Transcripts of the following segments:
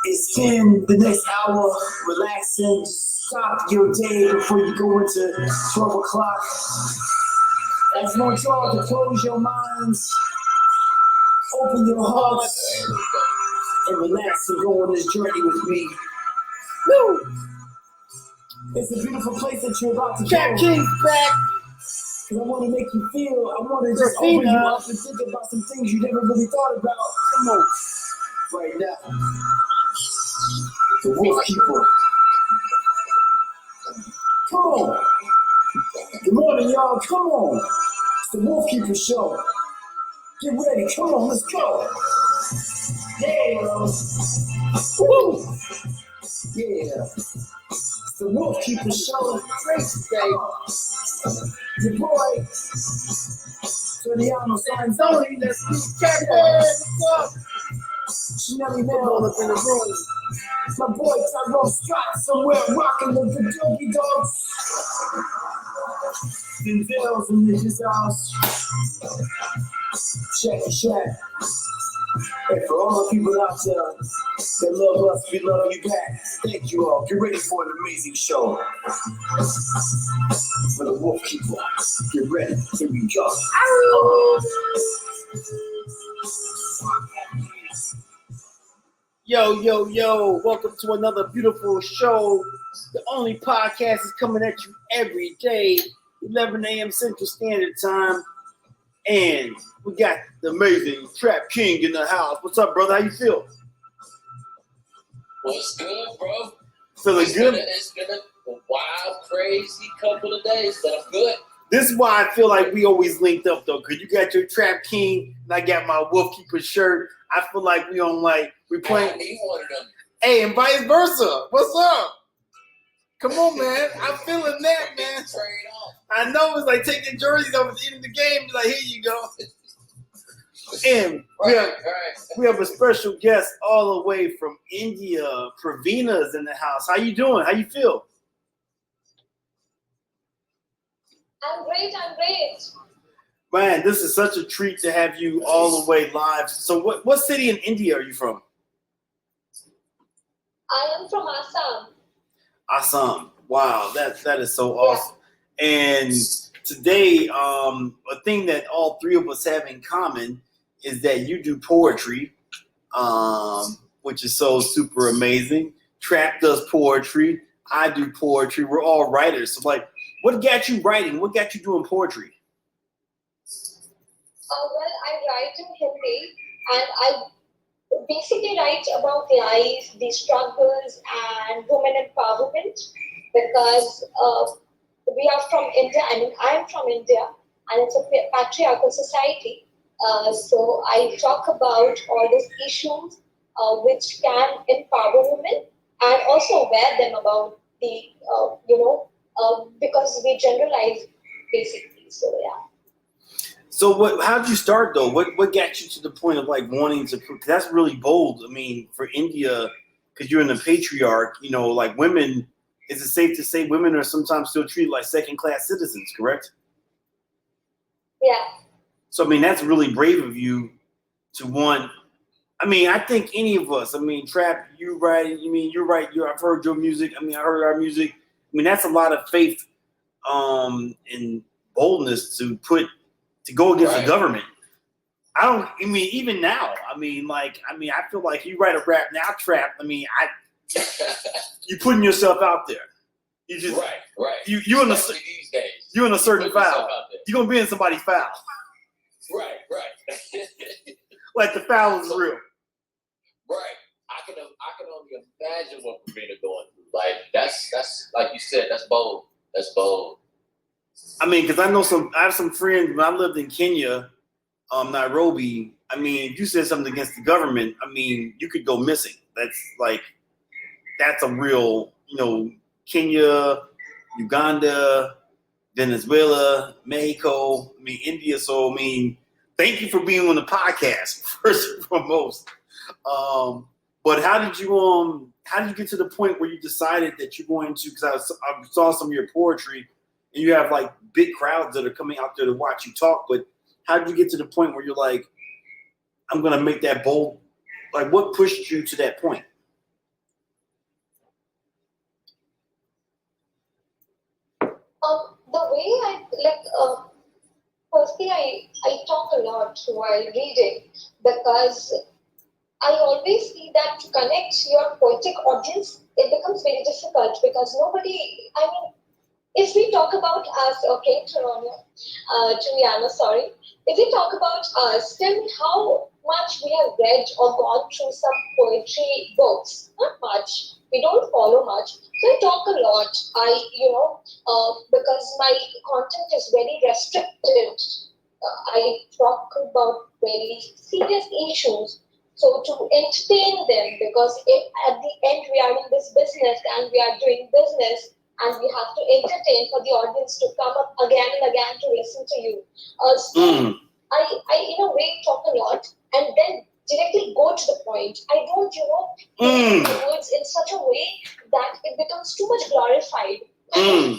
It's 10 the next hour, relaxing, stop your day before you go into 12 o'clock. That's no y'all to close your minds, open your hearts, and relax and go on this journey with me. Woo! It's a beautiful place that you're about to Trap go. King's back. Cause I want to make you feel, I want to just open you up and think about some things you never really thought about. Come on. Right now. The Wolfkeeper. Come on. Good morning, y'all. Come on. It's the Wolfkeeper show. Get ready. Come on, let's go. Yeah. Woo. Yeah. It's the Wolfkeeper show. Great day. Your boy. Soriano Sanzoni. Let's get it. Smelly Mel up in the room. My boy Tyrone Scott somewhere rocking with the Doggy Dogs. Denzel's in his house. Check. And for all the people out there that love us, we love you back. Thank you all. Get ready for an amazing show. For the Wolfkeeper. Get ready. Here we go. Yo, welcome to another beautiful show. The only podcast is coming at you every day, 11 a.m. Central Standard Time. And we got the amazing Trap King in the house. What's up, brother? How you feel? What's good, bro? Feeling good? It's been a wild, crazy couple of days, but I'm good. This is why I feel like we always linked up, though, because you got your Trap King, and I got my Wolfkeeper shirt. I feel like we playing. I need one of them. Hey, and vice versa. What's up? Come on, man. I'm feeling that, man. Trade off. I know it's like taking jerseys off at the end of the game. Like, here you go. And we have a special guest all the way from India. Pravina's in the house. How you doing? How you feel? I'm great. Man, this is such a treat to have you all the way live. So what city in India are you from? I am from Assam. Assam. Wow, that is so awesome. Yeah. And today, a thing that all three of us have in common is that you do poetry, which is so super amazing. Trap does poetry. I do poetry. We're all writers. So, like, what got you writing? What got you doing poetry? Well, I write in Hindi, and I basically write about life, the struggles, and women empowerment, because we are from India. I mean, I'm from India, and it's a patriarchal society. So I talk about all these issues which can empower women, and also aware them about the, because we generalize basically. So, yeah. So how did you start though? What got you to the point of like wanting to? Cause that's really bold. I mean, for India, because you're in the patriarch, like women. Is it safe to say women are sometimes still treated like second-class citizens? Correct? Yeah. So I mean, that's really brave of you to want. I mean, I think any of us. I mean, Trap, you write. I mean, you're right. I've heard your music. I mean, I heard our music. I mean, that's a lot of faith, and boldness to go against the government. Even now, I feel like you write a rap now, Trap. You putting yourself out there. You just right. You in these days. You in a certain foul. You're gonna be in somebody's foul. Right. Like the foul is real. Right. I can only imagine what Pravina going through. Like that's like you said. That's bold. I mean, because I have some friends when I lived in Kenya, Nairobi. I mean, if you said something against the government, I mean, you could go missing. That's a real, Kenya, Uganda, Venezuela, Mexico, India. So, thank you for being on the podcast, first and foremost. But how did you get to the point where you decided that you're going to, because I saw some of your poetry, and you have like big crowds that are coming out there to watch you talk, but how did you get to the point where you're like, I'm going to make that bold? Like, what pushed you to that point? The way I firstly, I talk a lot while reading because I always see that to connect your poetic audience, it becomes very difficult because nobody, I mean, if we talk about us, okay, Triana, sorry, if we talk about us, tell me how much we have read or gone through some poetry books. Not much. We don't follow much. So I talk a lot. Because my content is very restricted. I talk about very serious issues. So to entertain them, because if at the end we are in this business and we are doing business, and we have to entertain for the audience to come up again and again to listen to you. I in a way talk a lot and then directly go to the point. I don't, use the words in such a way that it becomes too much glorified. I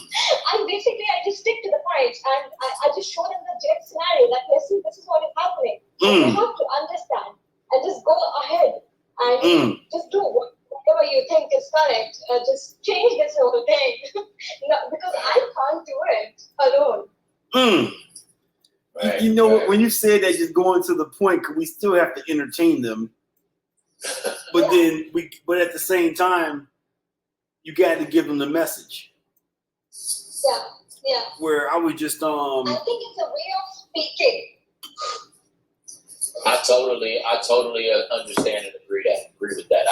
just stick to the point and I just show them the direct scenario that listen, this is what is happening. And you have to understand and just go ahead and just do whatever you think is correct. Just change this whole thing. No, because I can't do it alone. Right, you know what? When you said that, just going to the point, because we still have to entertain them, but but at the same time, you got to give them the message. Yeah. Where I was just I think it's a way of speaking. I totally understand and agree with that.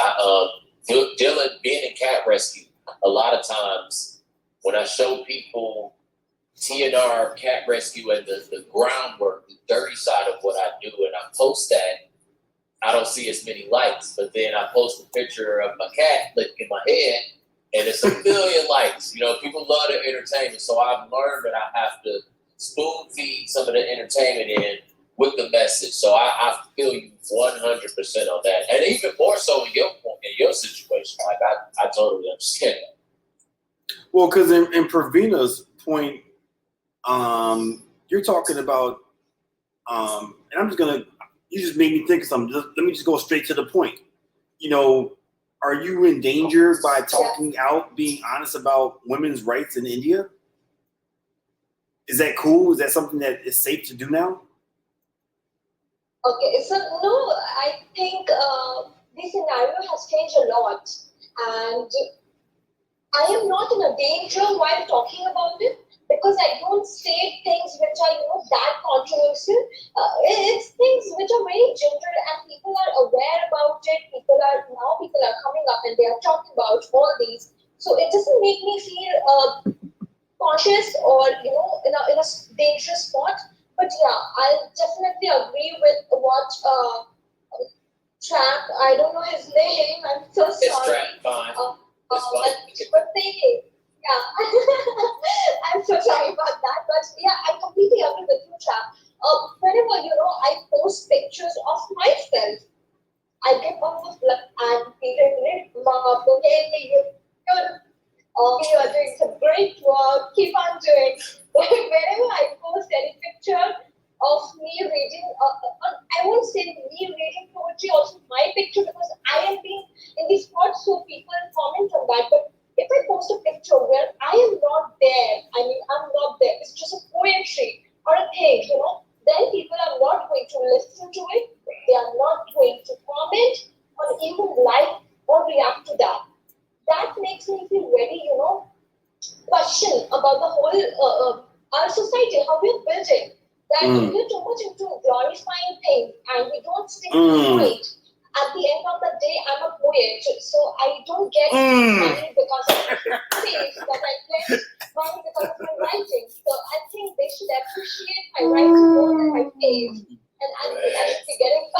Dylan, being in cat rescue, a lot of times when I show people TNR cat rescue and the groundwork, the dirty side of what I do, and I post that, I don't see as many likes. But then I post a picture of my cat licking my head, and it's 1 million likes. People love the entertainment, so I've learned that I have to spoon feed some of the entertainment in with the message. So I feel you 100% on that, and even more so in your situation. Like I totally understand that. Well, because in Pravina's point, you're talking about, and you just made me think of something. Let me just go straight to the point. Are you in danger by talking out, being honest about women's rights in India? Is that cool? Is that something that is safe to do now? Okay, so no, I think the scenario has changed a lot, and I am not in a danger while talking about it because I don't say things which are that controversial. It's things which are very general, and people are aware about it. People are coming up and they are talking about all these. So it doesn't make me feel conscious or in a dangerous spot. But yeah, I definitely agree with what Trap. I don't know his name. I'm so sorry. It's Trap, fine. But yeah, I'm so sorry about that. But yeah, I completely agree with you, Trap. Whenever I post pictures of myself, I get off of and people you are doing some great work. Keep on doing. Whenever I post any picture of me reading, I won't say me reading poetry, also my picture, because I am being in the spot, so people comment on that. But if I post a picture where I am not there, I'm not there, it's just a poetry or a thing, then people are not going to listen to it. They are not going to comment or even like or react to that. That makes me feel very, question about the whole our society, how we're building. That we're too much into glorifying things and we don't stick to the point. At the end of the day, I'm a poet, so I don't get money because of my face, but I get money because of my writing. So I think they should appreciate my writing more than my face. And I think I should be getting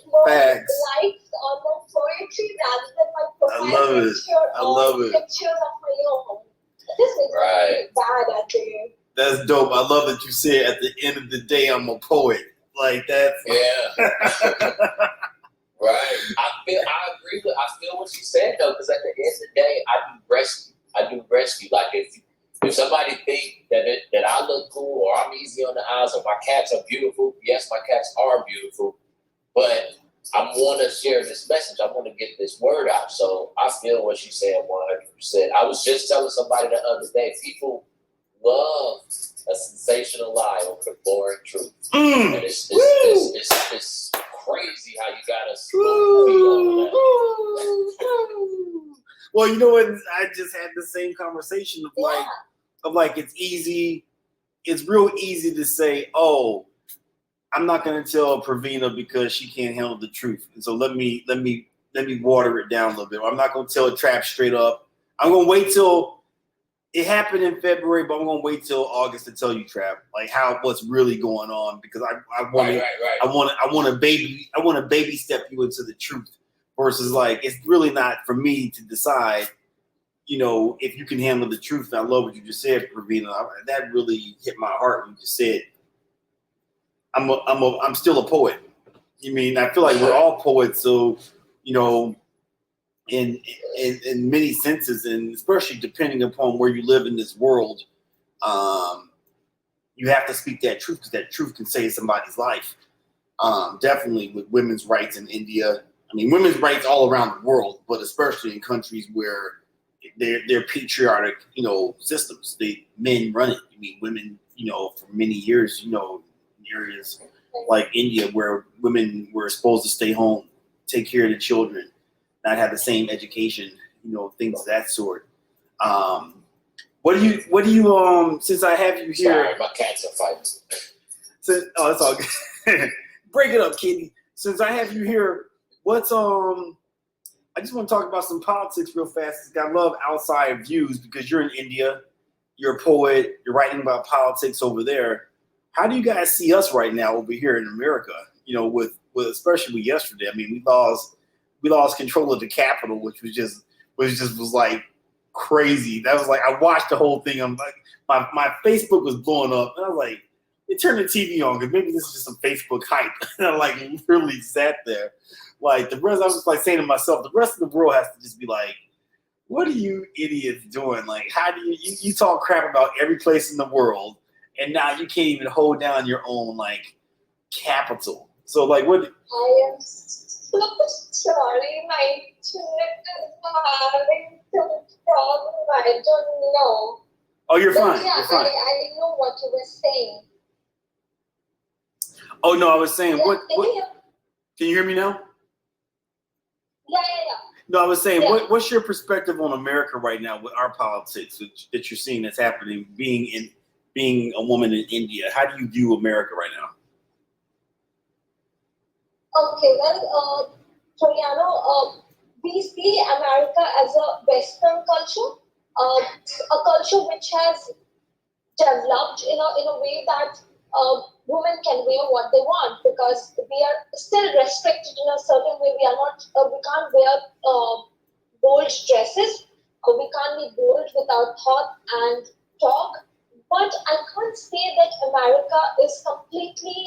more likes on my poetry rather than my profile picture or pictures of my own. This makes me bad at the That's dope. I love that you said at the end of the day, I'm a poet. Like that. Yeah. Right. I agree with. I feel what you said though, because at the end of the day, I do rescue. Like if somebody think that I look cool or I'm easy on the eyes or my cats are beautiful, yes, my cats are beautiful, but I want to share this message. I want to get this word out. So I feel what you said 100%. I was just telling somebody the other day, people love a sensational lie over the boring truth. Mm. And it's crazy how you got us over that. Well, you know what? I just had the same conversation of like it's easy. It's real easy to say, oh, I'm not going to tell Pravina because she can't handle the truth, and so let me water it down a little bit. I'm not going to tell Trap straight up. I'm going to wait till it happened in February, but I'm going to wait till August to tell you, Trap, like what's really going on, because I want to baby step you into the truth versus like it's really not for me to decide. You know, if you can handle the truth. And I love what you just said, Pravina. That really hit my heart when you just said, I'm still a poet. You mean, I feel like we're all poets. So, you know, in many senses, and especially depending upon where you live in this world, you have to speak that truth because that truth can save somebody's life. Definitely with women's rights in India. I mean, women's rights all around the world, but especially in countries where they're patriotic, you know, systems. Men run it. I mean, women, you know, for many years, you know, in areas like India where women were supposed to stay home, take care of the children, not have the same education, you know, things of that sort. What do you since I have you here? Sorry, my cats are fighting. Oh, that's all good. Break it up, kitty. Since I have you here, what's I just want to talk about some politics real fast. I love outside views because you're in India, you're a poet, you're writing about politics over there. How do you guys see us right now over here in America? You know, with especially with yesterday. I mean, we lost control of the Capitol, which was like crazy. That was like I watched the whole thing. I'm like, my Facebook was blowing up, and I was like, let me turn the TV on because maybe this is just some Facebook hype. And I like literally sat there. Like I was like saying to myself, the rest of the world has to just be like, what are you idiots doing? Like, how do you talk crap about every place in the world, and now you can't even hold down your own like capital? So like, what? I am so sorry. My internet is having some problem. I don't know. Oh, you're But fine. yeah, You're fine. I didn't know what you were saying. Oh no, I was saying Yeah, what? can you hear? Can you hear me now? Yeah. No, I was saying, Yeah. what's your perspective on America right now with our politics that you're seeing that's happening? Being a woman in India, how do you view America right now? Okay, well, Toriano, we see America as a Western culture, a culture which has developed in a way that women can wear what they want because we are still restricted in a certain way. We can't wear bold dresses. We can't be bold without thought and talk. But I can't say that America is completely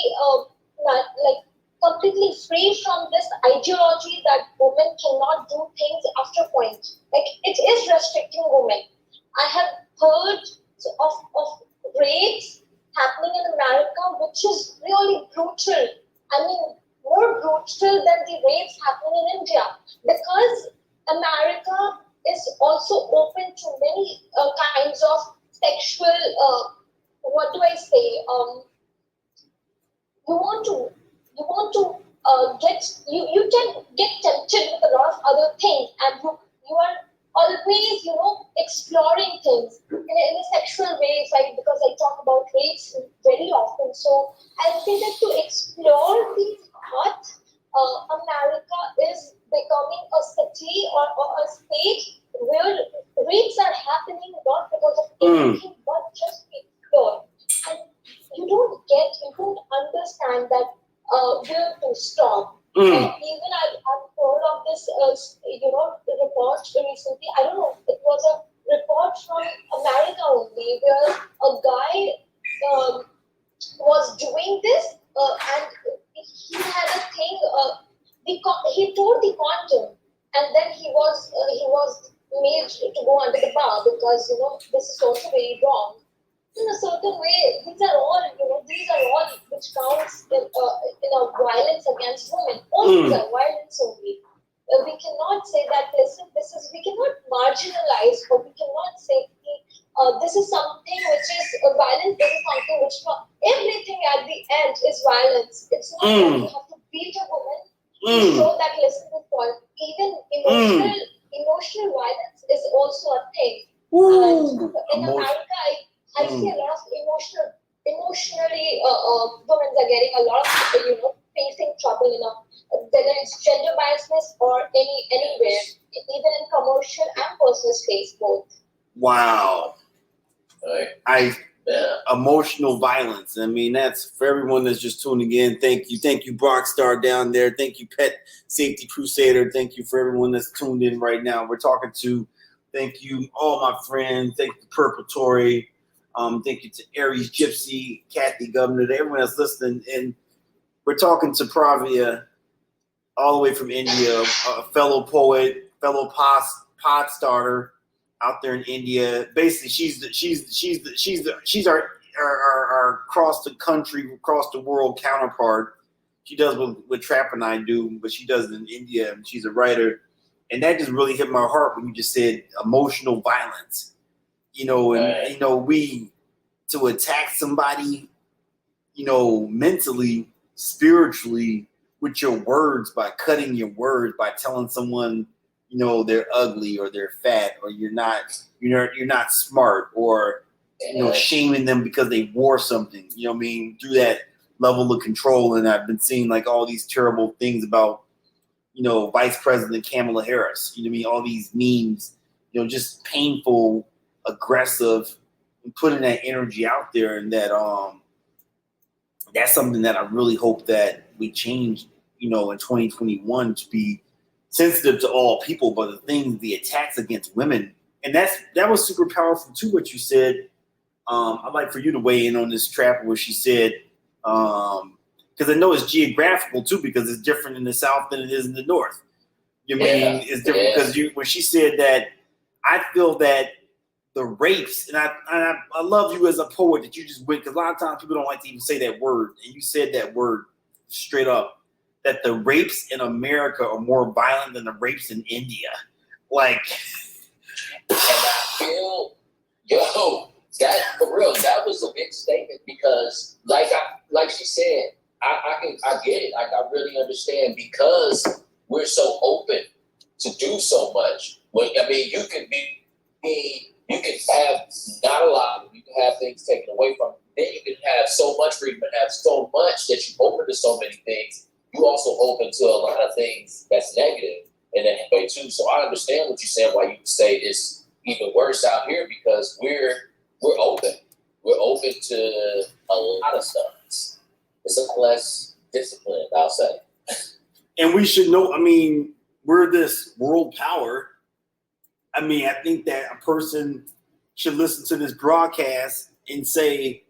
completely free from this ideology that women cannot do things after a point. Like it is restricting women. I have heard of rapes happening in America, which is really brutal. I mean, more brutal than the rapes happening in India because America is also open to many kinds of sexual. What do I say? You can get tempted with a lot of other things, and you are always exploring things in a sexual way, like because I talk about rapes very often. So I say that to explore these thoughts, America is becoming a city or a state where rapes are happening not because of anything but just to explore. And you don't understand that where to stop. Even I've heard of this, report recently. I don't know. It was a report from America only, where a guy was doing this, and he had a thing. He tore the condom, and then he was made to go under the bar because this is also very wrong. In a certain way, these are all which counts in a violence against women. All these are violence only. We cannot say that we cannot marginalize, or we cannot say this is something which is violence. This is something which everything at the end is violence. It's not that you have to beat a woman to show that listen to point. Even emotional violence is also a thing. And in America, I see a lot of emotionally women are getting a lot of facing trouble whether it's gender biasness or anywhere, even in commercial and personal space both. Wow. Emotional violence. I mean, that's for everyone that's just tuning in. Thank you, Brockstar down there. Thank you, Pet Safety Crusader. Thank you for everyone that's tuned in right now. We're talking to, thank you, all my friends. Thank you, Purgatory. Thank you to Aries Gypsy, Kathy Governor, to everyone that's listening. And we're talking to Pravina, all the way from India, a fellow poet, fellow pod starter out there in India. Basically, she's our across the country, across the world counterpart. She does what Trap and I do, but she does it in India, and she's a writer. And that just really hit my heart when you just said emotional violence. We to attack somebody, mentally, spiritually, with your words, by cutting your words, by telling someone, they're ugly or they're fat or you're not smart, or shaming them because they wore something, through that level of control. And I've been seeing like all these terrible things about Vice President Kamala Harris, all these memes, just painful, aggressive, and putting that energy out there. And that that's something that I really hope that we change, in 2021, to be sensitive to all people, but the attacks against women. And that was super powerful too, what you said. I'd like for you to weigh in on this, Trap, where she said, because I know it's geographical too, because it's different in the South than it is in the North. It's different because when she said that, I feel that the rapes, and I love you as a poet that you just went, because a lot of times people don't like to even say that word, and you said that word straight up, that the rapes in America are more violent than the rapes in India. Like, and I feel, that for real, that was a big statement, because like she said, I get it. Like, I really understand, because we're so open to do so much. You can have not a lot, you can have things taken away from you. Then you can have so much freedom and have so much that you open to so many things. You also open to a lot of things that's negative in that way too. So I understand what you're saying, why you say it's even worse out here, because we're open. We're open to a lot of stuff. It's a less disciplined, I'll say. And we should know, we're this world power. I think that a person should listen to this broadcast and say,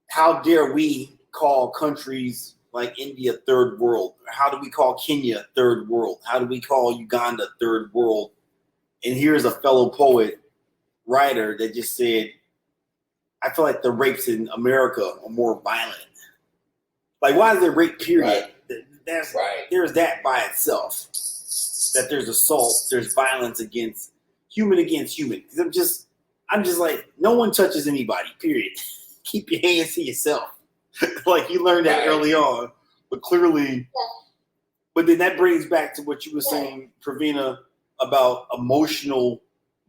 how dare we call countries like India third world? How do we call Kenya third world? How do we call Uganda third world? And here's a fellow poet, writer, that just said, I feel like the rapes in America are more violent. Like, why is there rape, period? Right. There's that by itself. That there's assault, there's violence against human. Because I'm just like, no one touches anybody, period. Keep your hands to yourself. Like, you learned that early on. But clearly, but then that brings back to what you were saying, Pravina, about emotional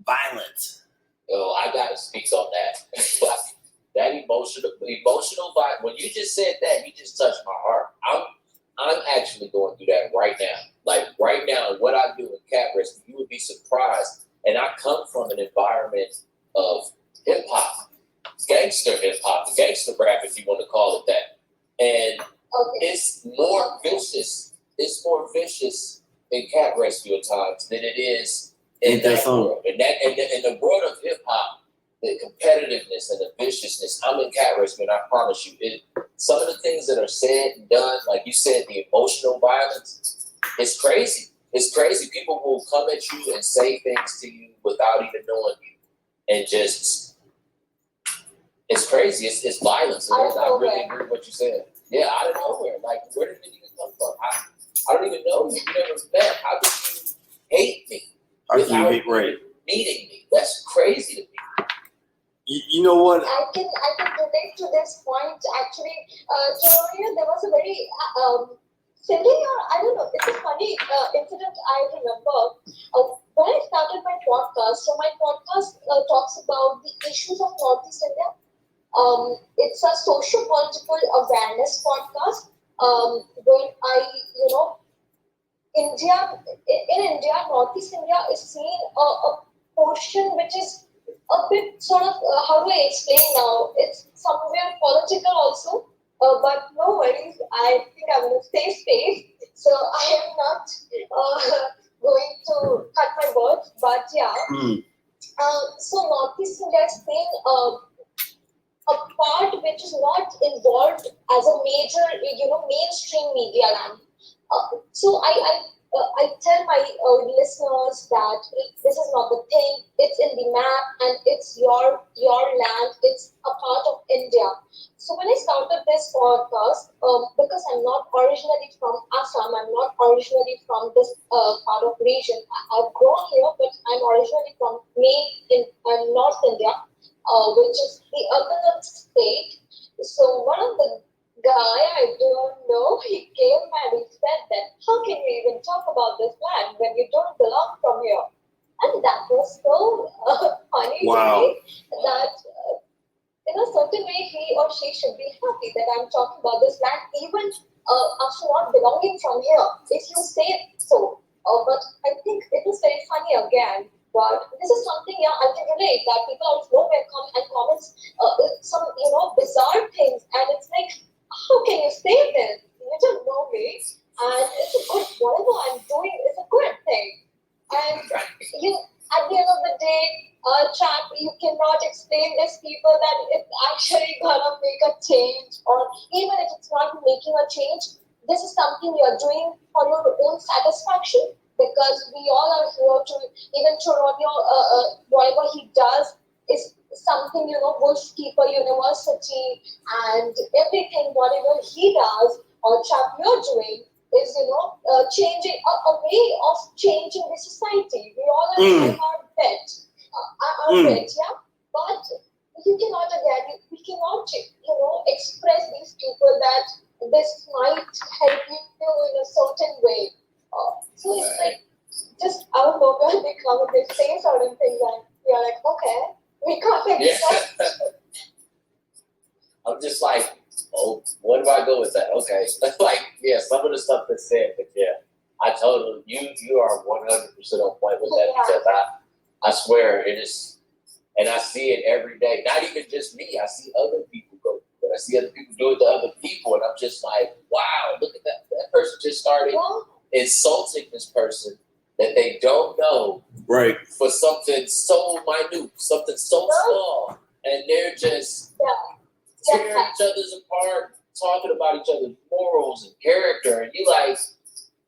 violence. Oh, I gotta speak on that. That emotional violence. When you just said that, you just touched my heart. I'm actually going through that right now. Like, right now, what I do in cat rescue, you would be surprised. And I come from an environment of hip hop, gangster hip hop, gangster rap, if you want to call it that. And it's more vicious. It's more vicious in cat rescue at times than it is in that world. In the world of hip hop, the competitiveness and the viciousness. I'm in cat rescue, and I promise you, some of the things that are said and done, like you said, the emotional violence, it's crazy. It's crazy. People will come at you and say things to you without even knowing you, and just, it's crazy. It's violence. I really agree with what you said. Yeah, out of nowhere. Like, where did it even come from? I don't even know you. You never met. How did you hate me without needing me? That's crazy to me. You know what? I can relate to this point actually. Diarrhea, there was a very silly, or I don't know, it's a funny incident I remember. When I started my podcast, so my podcast talks about the issues of Northeast India. It's a socio-political awareness podcast where India, in India, Northeast India is seen a portion which is a bit sort of, how do I explain now? It's somewhere political also, but no worries. I think I'm in a safe space, so I am not going to cut my words. But yeah, so Northeast India is seen a part which is not involved as a major, mainstream media land. So I tell my listeners that this is not the thing. It's in the map, and it's your land. It's a part of India. So when I started this podcast, because I'm not originally from Assam, I'm not originally from this part of region. I've grown here, but I'm originally from main in North India, which is the other state. So one of the guy I don't know, he came and he said that, how can you even talk about this land when you don't belong from here? And that was so funny to me that in a certain way he or she should be happy that I'm talking about this land even after not belonging from here, if you say so. But I think it is very funny again. But this is something, I can relate that people out of nowhere come and comment some, bizarre things, and it's like, how can you say this? You don't know me, and it's a good, whatever I'm doing is a good thing. And at the end of the day, chap, you cannot explain this people that it's actually gonna make a change, or even if it's not making a change, this is something you're doing for your own satisfaction, because we all are here to, even Choronia, whatever he does is something, Wolfkeeper University and everything, whatever he does or chap you're doing is, changing a way of changing the society. We all are doing our bit, yeah. But you cannot again, we cannot, express these people that this might help you in a certain way. So it's like just out of nowhere they come and they say certain things and you're like, okay. We can't accept. I'm just like, oh, where do I go with that? Okay, like, some of the stuff that's said, but I totally, you are 100% on point with that, because I swear it is, and I see it every day. Not even just me, I see other people go through it. I see other people do it to other people, and I'm just like, wow, look at that. That person just started insulting this person that they don't know, right, for something so minute, something so small, and they're just tearing each other's apart, talking about each other's morals and character, and you like,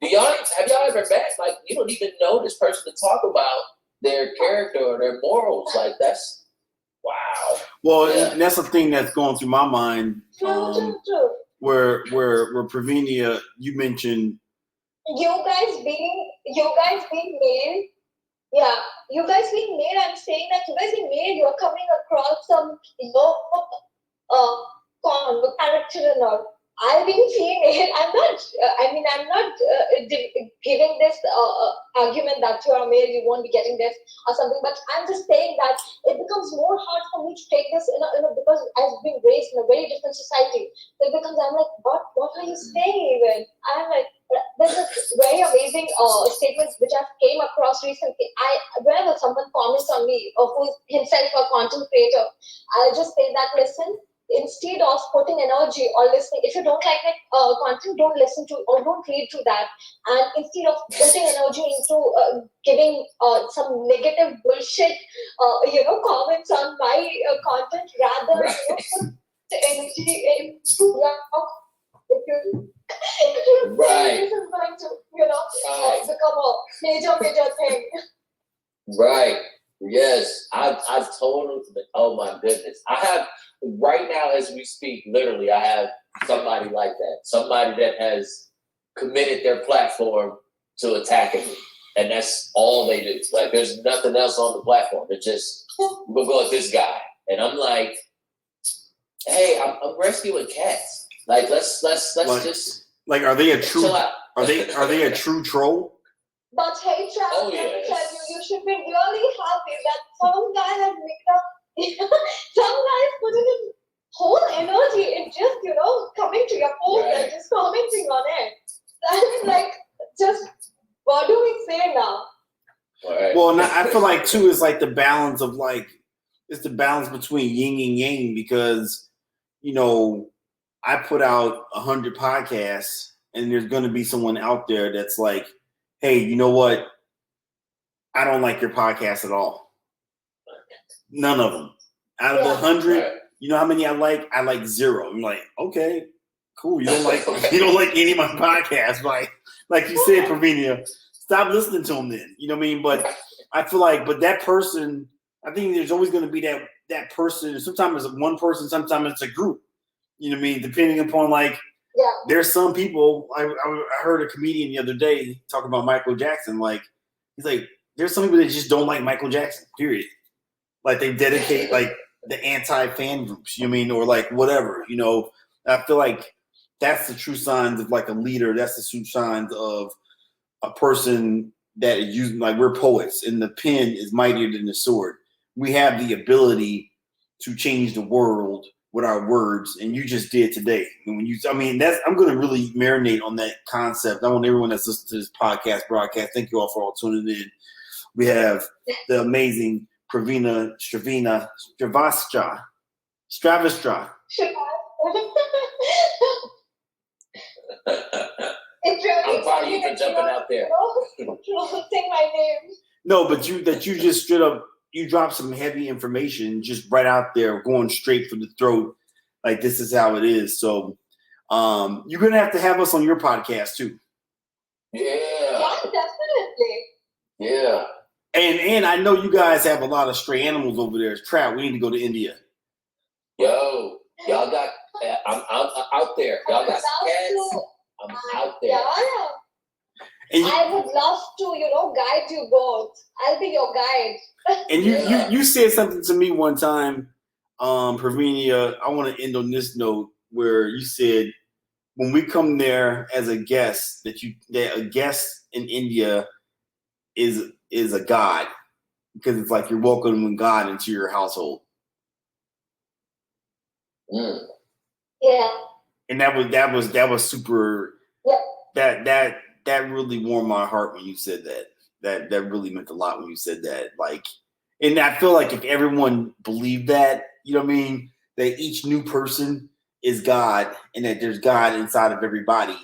have y'all ever met? Like, you don't even know this person to talk about their character or their morals. Like, that's wow. Well, and that's the thing that's going through my mind. Where Pravina, you mentioned. You guys being male, you guys being male, I'm saying that you guys being male, you're coming across some, character and all. I being female, I'm not giving this argument that you are male, you won't be getting this or something, but I'm just saying that it becomes more hard for me to take this because I've been raised in a very different society. So it becomes, I'm like, what are you saying even? I'm like, there's this very amazing statement which I've came across recently. Whenever someone comments on me or who's himself a content creator, I'll just say that, listen, instead of putting energy or listening, if you don't like my content, don't listen to or don't read to that. And instead of putting energy into giving some negative bullshit, comments on my content, rather put the energy into this is going to become a major thing. Right. Yes, I've totally. Oh my goodness, I have right now as we speak. Literally, I have somebody like that. Somebody that has committed their platform to attacking me, and that's all they do. Like, there's nothing else on the platform. It's just we're gonna go with this guy, and I'm like, hey, I'm rescuing cats. Like, let's just like, are they a true? chill out. Are they a true troll? But hey, Trav, Oh, let me yes. tell you, you should be really happy that some guy has made up. Some guys put in whole energy in just, coming to your post and Right. just commenting on it. I mean, like, just what do we say now? Right. Well, and I feel like too is like the balance of like it's the balance between yin and yang because I put out 100 podcasts and there's going to be someone out there that's like, hey, you know what? I don't like your podcast at all. None of them. Out of the 100, Right. you know how many I like? I like 0. I'm like, okay, cool. You don't like any of my podcasts. Like you said, Pravina, stop listening to them then. You know what I mean? But I feel like, but that person, I think there's always going to be that person. Sometimes it's one person, sometimes it's a group. You know what I mean? Depending upon there's some people. I heard a comedian the other day talk about Michael Jackson. Like he's like, there's some people that just don't like Michael Jackson. Period. Like they dedicate like the anti-fan groups. You know what I mean? Or like whatever. I feel like that's the true signs of like a leader. That's the true signs of a person that is using, like we're poets and the pen is mightier than the sword. We have the ability to change the world with our words, and you just did today. And I'm going to really marinate on that concept. I want everyone that's listening to this podcast broadcast. Thank you all for all tuning in. We have the amazing Pravina Srivastra. It's really I'm proud of you for jumping out there. Pronouncing my name. No, but you just straight up, you dropped some heavy information just right out there, going straight for the throat. Like this is how it is. So you're gonna have to have us on your podcast too. Yeah, Definitely. yeah. And I know you guys have a lot of stray animals over there. It's trout. We need to go to India. Yo, y'all got. I'm out there. Y'all got some cats. I'm out there. Yeah. And I would love to, guide you both. I'll be your guide. And you said something to me one time, Pravina. I want to end on this note where you said when we come there as a guest that a guest in India is a god because it's like you're welcoming God into your household. Mm. Yeah. And that was super. Yeah. That really warmed my heart when you said that. That really meant a lot when you said that. Like, and I feel like if everyone believed that, you know what I mean, that each new person is God and that there's God inside of everybody.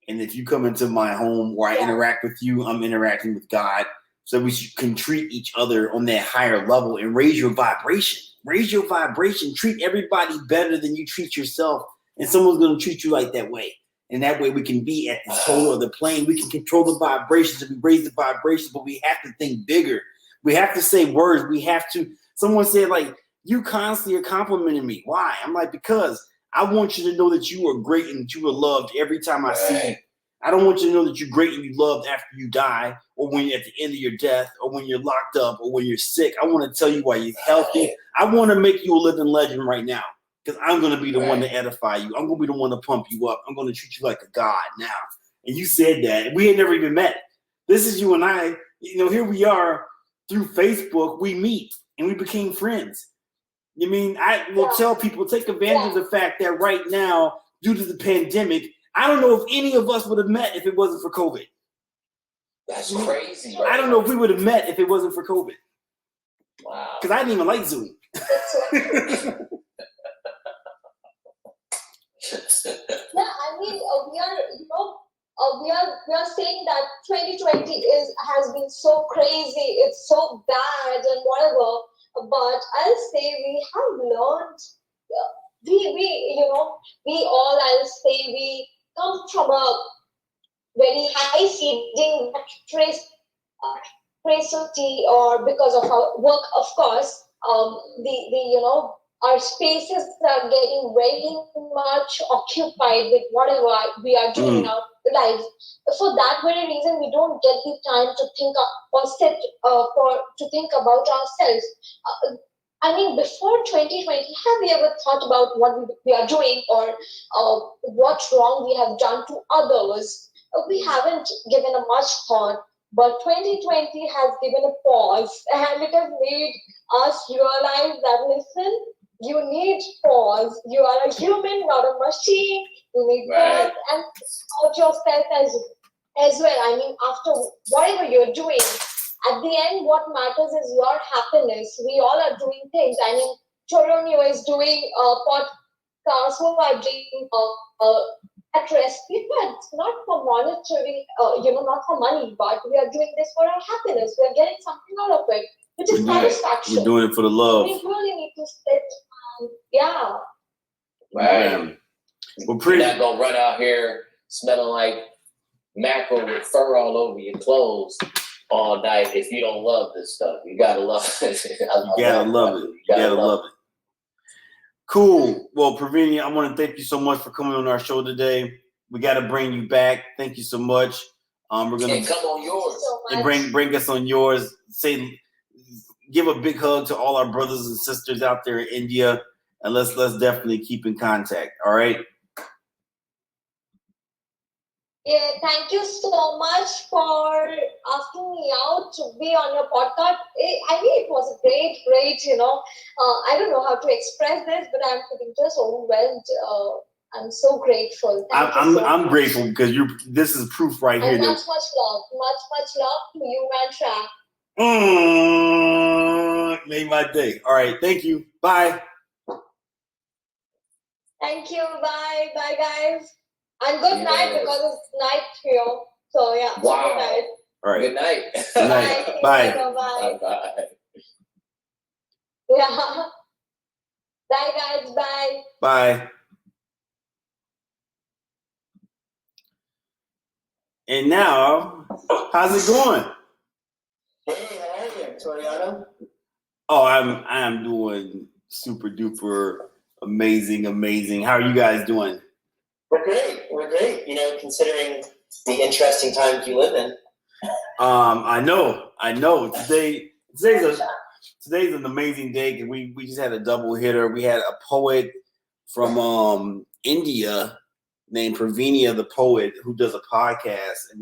And if you come into my home or I interact with you, I'm interacting with God. So we can treat each other on that higher level and raise your vibration. Raise your vibration. Treat everybody better than you treat yourself. And someone's going to treat you like that way. And that way we can be at the total of the plane. We can control the vibrations and we raise the vibrations, but we have to think bigger. We have to say words. We have to. Someone said, like, you constantly are complimenting me. Why? I'm like, because I want you to know that you are great and that you are loved every time I see you. I don't want you to know that you're great and you loved after you die or when you're at the end of your death or when you're locked up or when you're sick. I want to tell you why you're healthy. I want to make you a living legend right now. Because I'm going to be the one to edify you. I'm going to be the one to pump you up. I'm going to treat you like a god now. And you said that. We had never even met. This is you and I. Here we are through Facebook. We meet and we became friends. I will tell people, take advantage of the fact that right now, due to the pandemic, I don't know if any of us would have met if it wasn't for COVID. That's crazy. I don't know if we would have met if it wasn't for COVID. Wow. Because I didn't even like Zoom. Yeah, I mean, we are saying that 2020 has been so crazy, it's so bad and whatever. But I'll say we have learned. We all, I'll say, we come from a very high seeding tracity, or because of our work, of course. Our spaces are getting very much occupied with whatever we are doing in our lives. For that very reason, we don't get the time to think or sit to think about ourselves. I mean, before 2020, have we ever thought about what we are doing or what wrong we have done to others? We haven't given a much thought, but 2020 has given a pause and it has made us realize that, listen, you need pause. You are a human, not a machine. You need pause and out yourself as well. I mean, after whatever you're doing, at the end, what matters is your happiness. We all are doing things. I mean, Toronio is doing podcasts, who are doing at rescue, but not for monetary, not for money, but we are doing this for our happiness. We are getting something out of it, which is satisfaction. We're doing it for the love. We really need to sit, yeah. Right. We're pretty. You're not gonna run out here smelling like mackerel with fur all over your clothes all night if you don't love this stuff. You gotta love it. You gotta love it. Cool. Well, Pravina, I want to thank you so much for coming on our show today. We got to bring you back. Thank you so much. We're gonna come on yours and bring us on yours. Give a big hug to all our brothers and sisters out there in India, and let's definitely keep in contact. All right. Yeah, thank you so much for asking me out to be on your podcast. I mean, it was a great, I don't know how to express this, but I'm feeling just overwhelmed. I'm so grateful. I'm grateful because this is proof right here. And much love to you, Mantra. Made my day. All right, thank you. Bye. Thank you. Bye, guys. And good night because it's night here. So yeah. Wow. Good night. All right. Good night. Good night. Bye. Bye. Yeah. Bye guys. Bye. Bye. And now, how's it going? Hey, how are you, Toriano? Oh, I'm doing super duper amazing. How are you guys doing? We're great. You know, considering the interesting times you live in. I know. Today's an amazing day because we just had a double hitter. We had a poet from India named Pravina, the poet, who does a podcast, and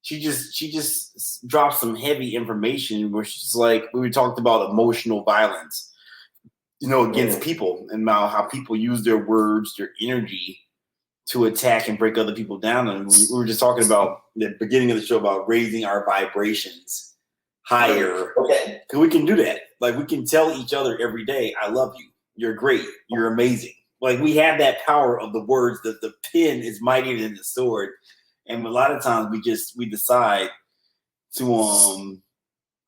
she just dropped some heavy information where she's like, we talked about emotional violence, against people and how people use their words, their energy to attack and break other people down. And we were just talking about the beginning of the show about raising our vibrations higher. Okay. Because we can do that. Like, we can tell each other every day, I love you. You're great. You're amazing. Like, we have that power of the words, that the pen is mightier than the sword. And a lot of times we decide to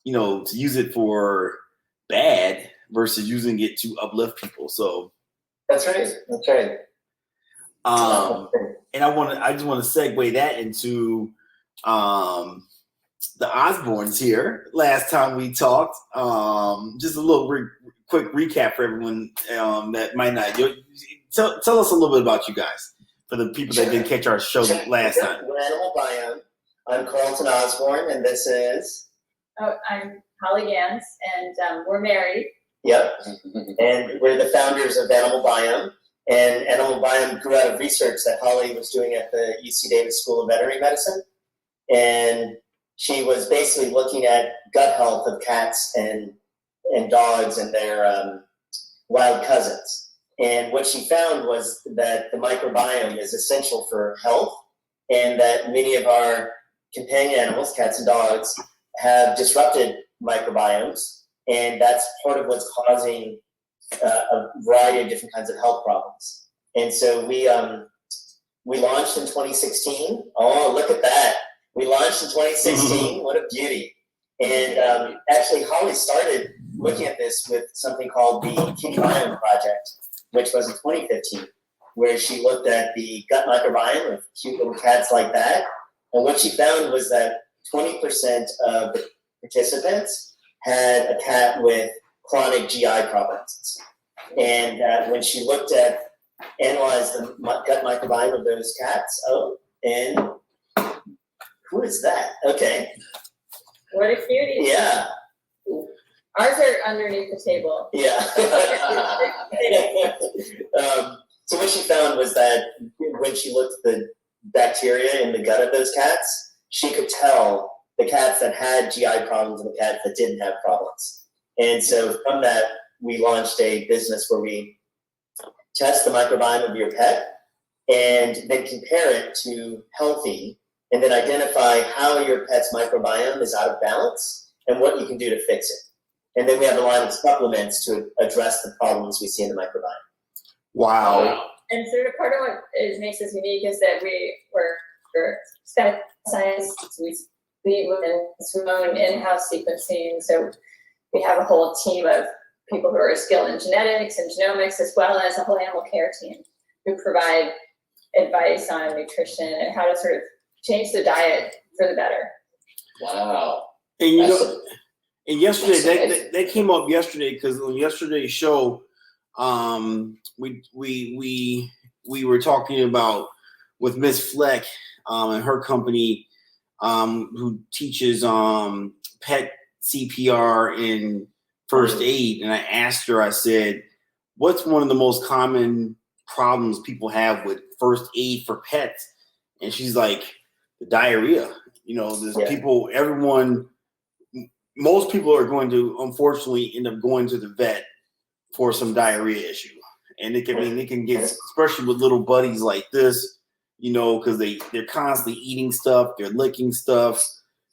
to use it for bad versus using it to uplift people. So That's right. And I just want to segue that into the Osbournes here. Last time we talked, just a little quick recap for everyone that might not. Tell us a little bit about you guys for the people that didn't catch our show last time. We're Animal Biome. I'm Carlton Osborne, and this is. Oh, I'm Holly Gans, and we're married. Yep. And we're the founders of Animal Biome. And Animal Biome grew out of research that Holly was doing at the UC Davis School of Veterinary Medicine. And she was basically looking at gut health of cats and dogs and their wild cousins. And what she found was that the microbiome is essential for health, and that many of our companion animals, cats and dogs, have disrupted microbiomes. And that's part of what's causing a variety of different kinds of health problems. And so we launched in 2016. Oh, look at that. We launched in 2016. What a beauty. And actually, Holly started looking at this with something called the Kitty Biome Project, which was in 2015, where she looked at the gut microbiome of cute little cats like that. And what she found was that 20% of the participants had a cat with chronic GI problems. And when she analyzed the gut microbiome of those cats, and who is that? Okay. What a cutie. Yeah. Ours are underneath the table. Yeah. So what she found was that when she looked at the bacteria in the gut of those cats, she could tell the cats that had GI problems and the cats that didn't have problems. And so from that, we launched a business where we test the microbiome of your pet and then compare it to healthy, and then identify how your pet's microbiome is out of balance and what you can do to fix it. And then we have a line of supplements to address the problems we see in the microbiome. Wow. And sort of part of what makes us unique is that we're scientists. We lead with our own in-house sequencing. So we have a whole team of people who are skilled in genetics and genomics, as well as a whole animal care team who provide advice on nutrition and how to sort of change the diet for the better. Wow. And you know, and yesterday that came up yesterday because on yesterday's show, we were talking about with Miss Fleck and her company who teaches pet CPR and first aid, and I asked her, I said, what's one of the most common problems people have with first aid for pets? And she's like, the diarrhea. You know, there's people, most people are going to unfortunately end up going to the vet for some diarrhea issue. And it can get, especially with little buddies like this, you know, because they're constantly eating stuff, they're licking stuff,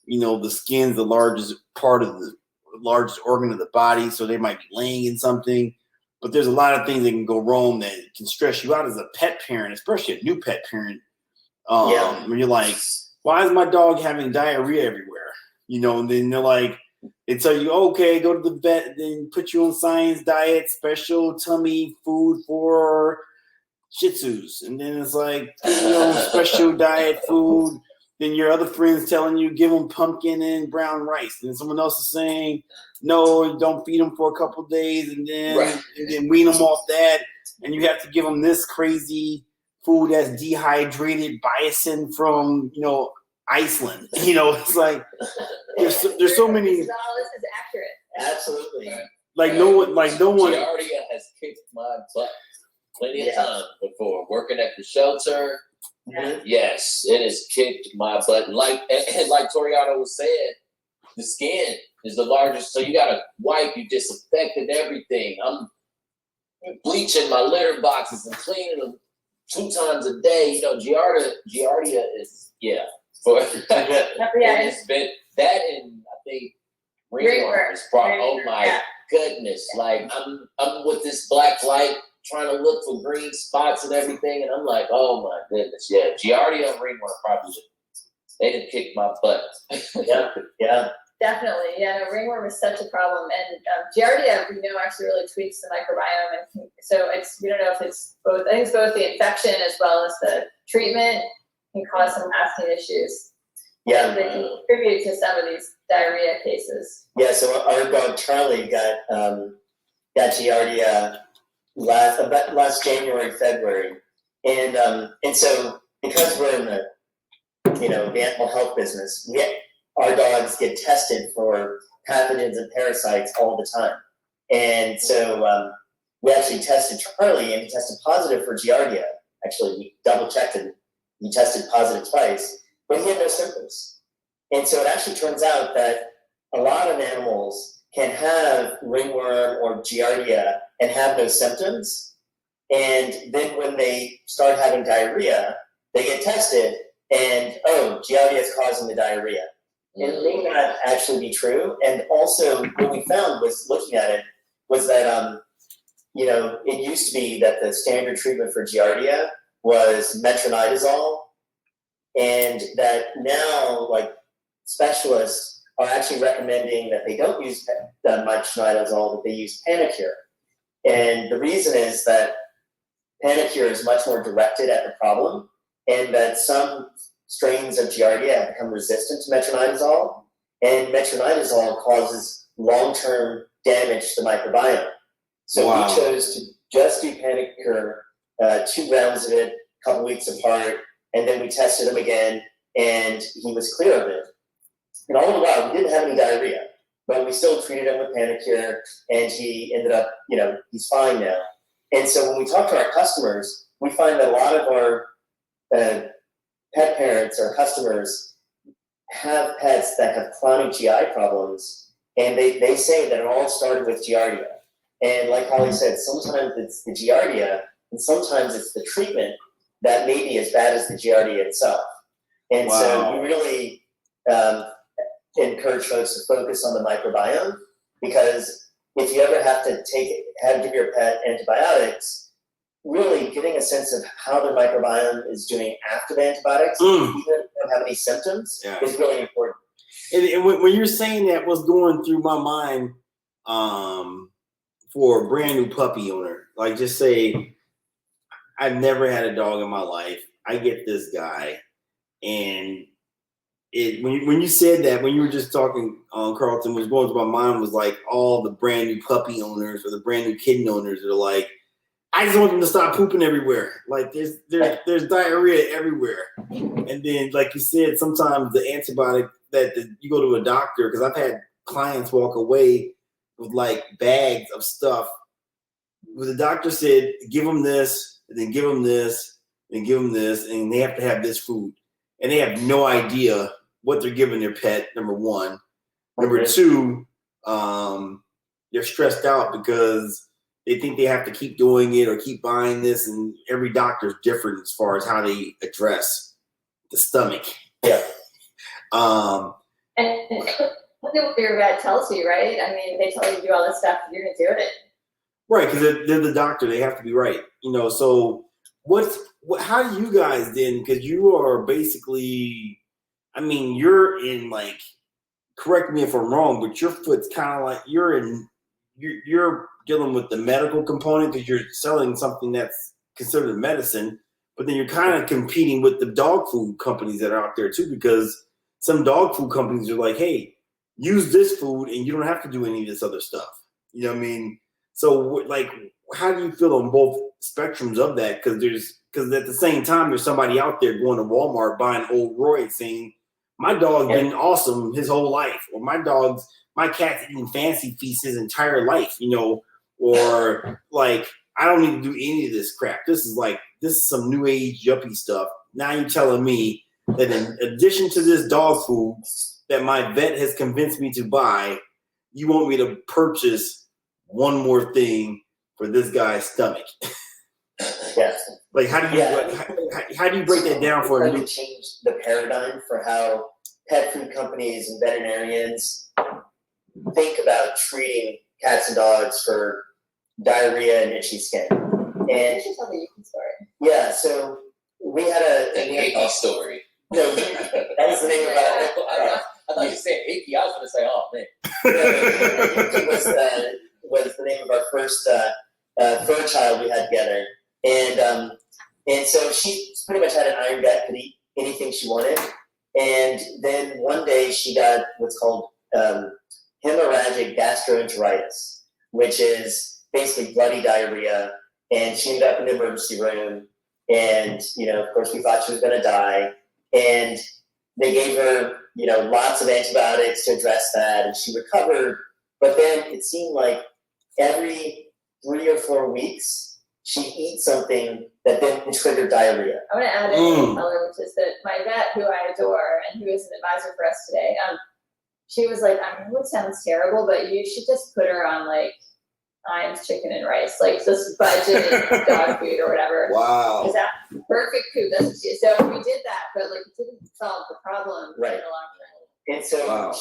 you know, the skin's the largest organ of the body, so they might be laying in something. But there's a lot of things that can go wrong that can stress you out as a pet parent, especially a new pet parent. When you're like, why is my dog having diarrhea everywhere? You know, and then they're like, they tell you, okay, go to the vet, then put you on science diet, special tummy food for Shih Tzus. And then it's like, you know, special diet food. Then your other friends telling you, give them pumpkin and brown rice. And then someone else is saying, no, don't feed them for a couple of days, and then wean them off that. And you have to give them this crazy food that's dehydrated bison from, you know, Iceland. You know, it's like there's so many. This is accurate. Absolutely. Like no one. Giardia has kicked my butt plenty of times before. Working at the shelter. Yes, it has kicked my butt. And like Toriano was saying, the skin is the largest, so you gotta wipe, you disinfected everything. I'm bleaching my litter boxes and cleaning them 2 times a day. You know, Giardia is it's been that, and I think ringworm is probably. Oh my goodness! Like I'm with this black light, trying to look for green spots and everything, and I'm like, oh my goodness, yeah, Giardia and ringworm probably they didn't kick my butt. Yeah. Definitely, yeah. No, ringworm is such a problem, and Giardia, we know, actually really tweaks the microbiome, and so we don't know if it's both. I think it's both the infection as well as the treatment can cause some lasting issues. Yeah, they can contribute to some of these diarrhea cases. Yeah, so our dog Charlie got Giardia last January, February, and so because we're in the animal health business, our dogs get tested for pathogens and parasites all the time. And so we actually tested Charlie, and he tested positive for Giardia. Actually, we double-checked and he tested positive twice, but he had no symptoms. And so it actually turns out that a lot of animals can have ringworm or Giardia and have no symptoms. And then when they start having diarrhea, they get tested, and, Giardia is causing the diarrhea. And it may not actually be true. And also, what we found was looking at it was that, it used to be that the standard treatment for Giardia was metronidazole, and that now, like, specialists are actually recommending that they don't use metronidazole, that they use Panacur. And the reason is that Panacur is much more directed at the problem, and that some strains of Giardia have become resistant to metronidazole, and metronidazole causes long-term damage to the microbiome. So we chose to just do Panacur, 2 rounds of it, a couple weeks apart, and then we tested him again, and he was clear of it. And all the while, we didn't have any diarrhea, but we still treated him with Panicure, and he ended up, he's fine now. And so when we talk to our customers, we find that a lot of our pet parents or customers have pets that have chronic GI problems, and they say that it all started with Giardia. And like Holly said, sometimes it's the Giardia, and sometimes it's the treatment that may be as bad as the Giardia itself. And so we really encourage folks to focus on the microbiome, because if you ever have to give your pet antibiotics, really getting a sense of how their microbiome is doing after the antibiotics, even if they don't have any symptoms, is really important. And when you're saying that, what's going through my mind for a brand new puppy owner, like just say, I've never had a dog in my life. I get this guy, and when you said that, when you were just talking, Carlton, was going through my mind was like all the brand new puppy owners or the brand new kitten owners are like, I just want them to stop pooping everywhere. Like there's diarrhea everywhere. And then, like you said, sometimes the antibiotic you go to a doctor, because I've had clients walk away with like bags of stuff where the doctor said, give them this, and then give them this, and give them this, and they have to have this food. And they have no idea what they're giving their pet, number one. Number two, they're stressed out because they think they have to keep doing it or keep buying this, and every doctor is different as far as how they address the stomach. Yeah. And look at what your vet tells you, right? I mean, they tell you to do all this stuff, you're gonna do it. Right, because they're the doctor. They have to be right. So how do you guys then, because you are basically, I mean, you're in like, correct me if I'm wrong, but your foot's kind of like you're dealing with the medical component because you're selling something that's considered medicine, but then you're kind of competing with the dog food companies that are out there too, because some dog food companies are like, hey, use this food and you don't have to do any of this other stuff. You know what I mean? So like, how do you feel on both spectrums of that? Because at the same time, there's somebody out there going to Walmart buying Old Roy saying, my dog's been awesome his whole life, or my cat's eating Fancy Feast his entire life, or like, I don't need to do any of this crap. This is some new age yuppie stuff. Now you're telling me that in addition to this dog food that my vet has convinced me to buy, you want me to purchase one more thing for this guy's stomach. Yes. Like, how do you break that down for a new? Change the paradigm for how pet food companies and veterinarians think about treating cats and dogs for diarrhea and itchy skin. And You should tell the Yuki story. yeah, so we had a Icky story. No, that was the name of it. I thought you said Icky. I was going to say, oh man. It was the name of our first third child we had together, and so she pretty much had an iron gut, could eat anything she wanted, and then one day she got what's called hemorrhagic gastroenteritis, which is basically bloody diarrhea, and she ended up in the emergency room, and of course we thought she was going to die, and they gave her lots of antibiotics to address that, and she recovered, but then it seemed like every 3 or 4 weeks she'd eat something that then triggered diarrhea. I want to add in color, which is that my vet, who I adore and who is an advisor for us today, she was like, I know it sounds terrible, but you should just put her on like Iams chicken and rice, like just budget dog food or whatever. Wow. Is that perfect food? That's what she is. So we did that, but like it didn't solve the problem Right. in the long run. And so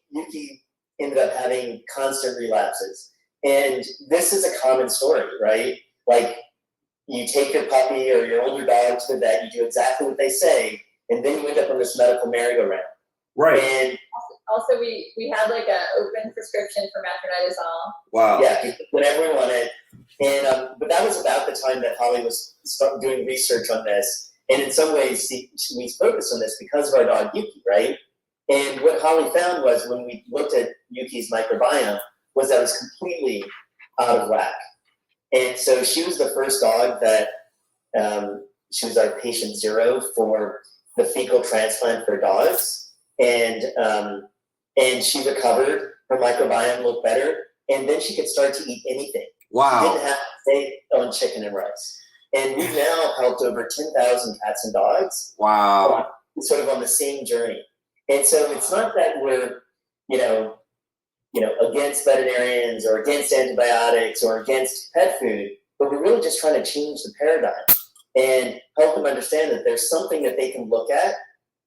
Yuki ended up having constant relapses. And this is a common story, right? Like, you take your puppy or your older dog to the vet, you do exactly what they say, and then you end up on this medical merry-go-round. Right. And also, we had like an open prescription for metronidazole. Wow. yeah, whenever we wanted. And but that was about the time that Holly was doing research on this. And in some ways, we focused on this because of our dog Yuki, right? And what Holly found was when we looked at Yuki's microbiome, was that it was completely out of whack. And so she was the first dog that, she was our patient zero for the fecal transplant for dogs. And she recovered her microbiome looked better, and then she could start to eat anything. She Wow. didn't have to stay on chicken and rice. And we've now helped over 10,000 cats and dogs Wow. sort of on the same journey. And so it's not that we're, against veterinarians or against antibiotics or against pet food, but we're really just trying to change the paradigm and help them understand that there's something that they can look at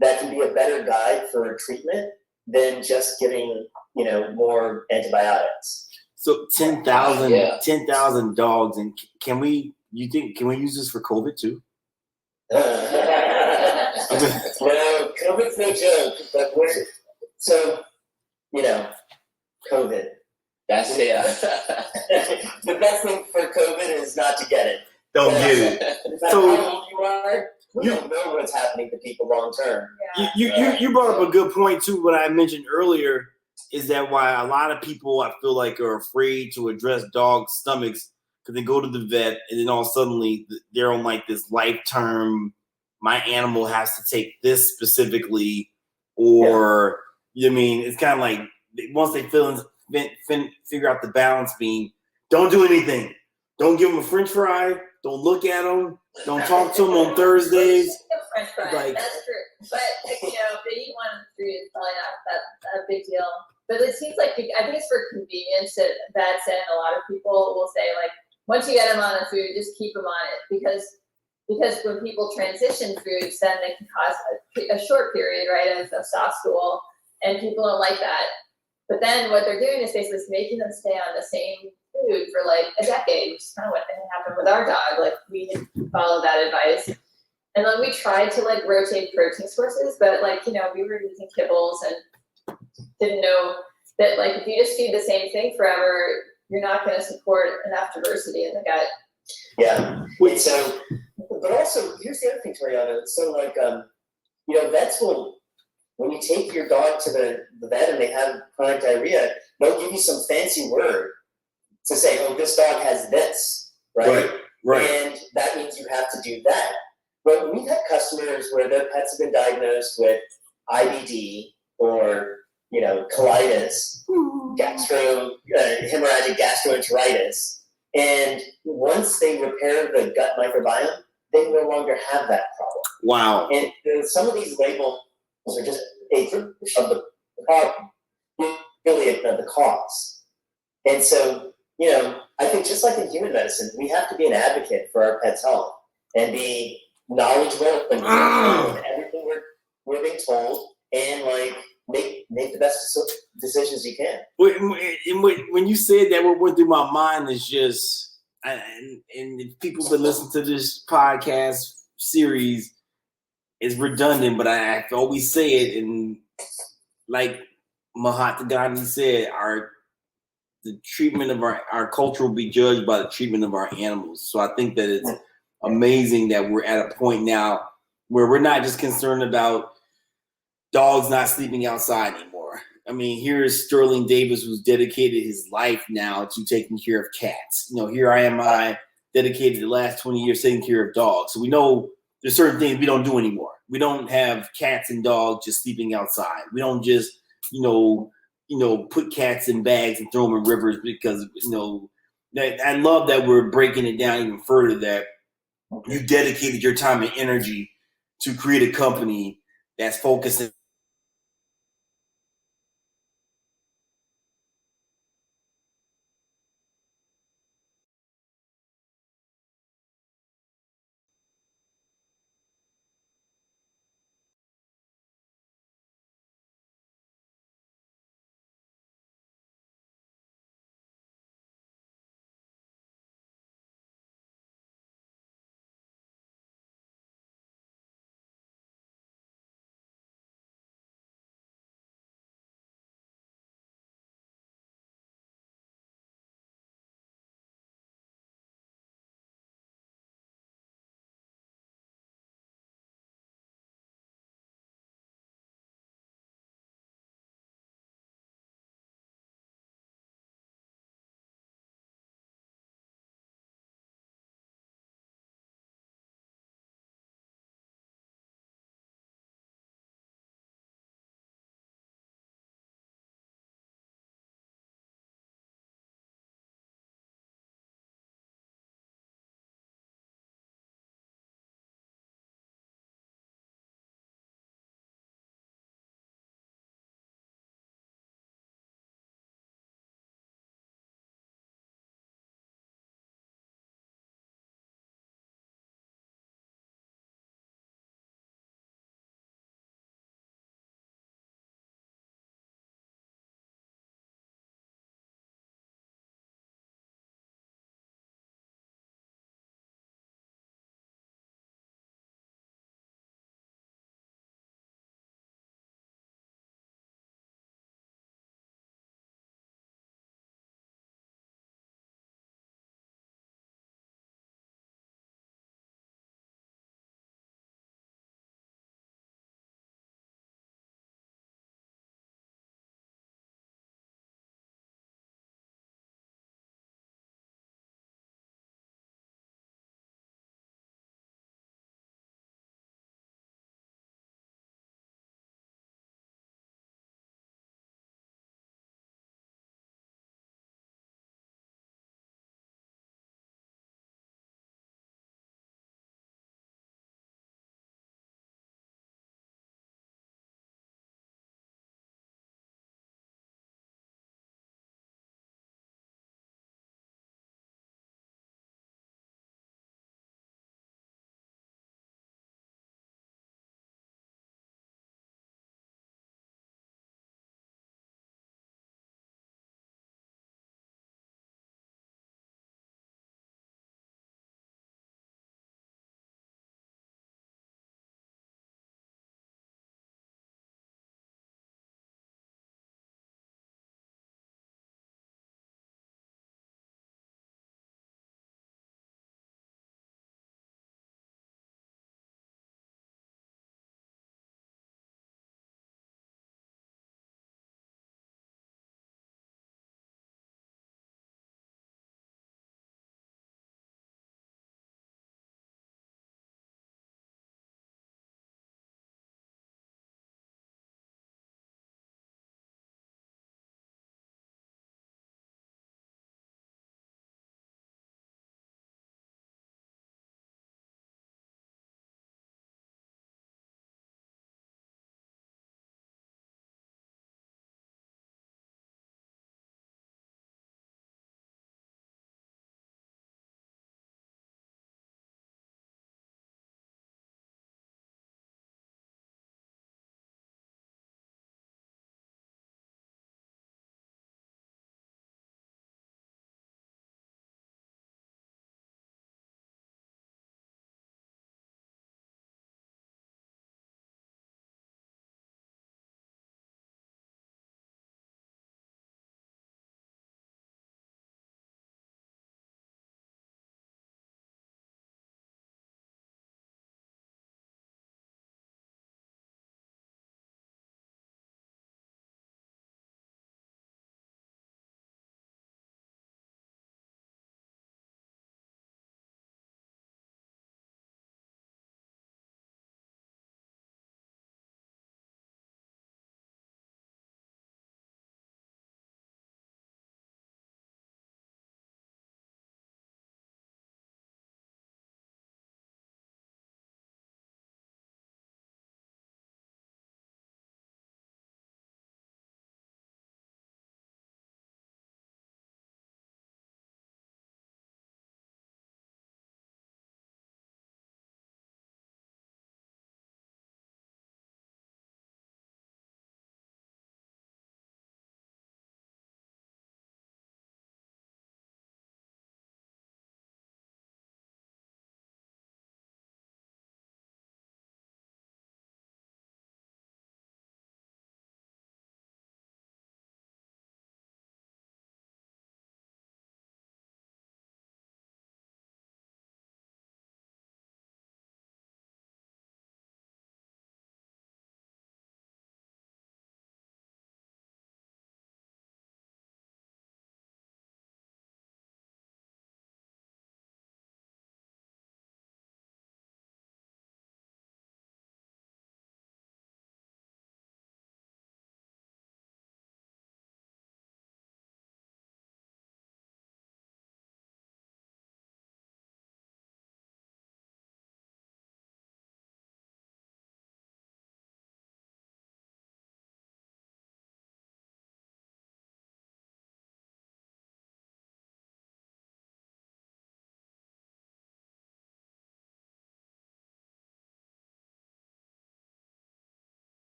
that can be a better guide for treatment than just giving, more antibiotics. So 10,000 Yeah. 10,000 dogs, and can we use this for COVID too? No, COVID's no joke, but COVID. That's The best thing for COVID is not to get it. Don't get it. No matter So- how old you are, we don't know what's happening to people long term. You brought up a good point too. What I mentioned earlier is that why a lot of people I feel like are afraid to address dog stomachs because they go to the vet and then all suddenly they're on like this life-term. My animal has to take this specifically, or it's kind of like once they figure out the balance being, don't do anything, don't give them a French fry, don't look at them, don't talk to them on Thursdays. French fries, Like- that's true. But if they eat one on the street, it's probably not that a big deal. But it seems like I think it's for convenience that vets and a lot of people will say like, once you get them on the food, just keep them on it because when people transition foods, then they can cause a short period, right, of soft stool, and people don't like that. But then what they're doing is basically making them stay on the same food for like a decade, which is kind of what happened with our dog. Like we followed that advice. And then we tried to like rotate protein sources, but we were using kibbles and didn't know that like if you just feed the same thing forever, you're not going to support enough diversity in the gut. Yeah. So, but also here's the other thing, Toriana. So vets will, when you take your dog to the vet and they have chronic diarrhea, they'll give you some fancy word to say, oh, this dog has this, right? Right. And that means you have to do that. But we've had customers where their pets have been diagnosed with IBD or, colitis, hemorrhagic gastroenteritis. And once they repair the gut microbiome, they no longer have that problem. Wow. And some of these labels are just a group of the problem, really of the cause. And so, I think just like in human medicine, we have to be an advocate for our pets' health and be knowledgeable and everything we're being told, and make the best decisions you can. When you said that, what went through my mind is just, and if people that listen to this podcast series, is redundant, but I always say it, and like Mahatma Gandhi said, the treatment of our culture will be judged by the treatment of our animals. So I think that it's amazing that we're at a point now where we're not just concerned about dogs not sleeping outside anymore. I mean, here's Sterling Davis, who's dedicated his life now to taking care of cats. Here I dedicated the last 20 years taking care of dogs. So we know there's certain things we don't do anymore. We don't have cats and dogs just sleeping outside. We don't just, put cats in bags and throw them in rivers because, I love that we're breaking it down even further, that you dedicated your time and energy to create a company that's focusing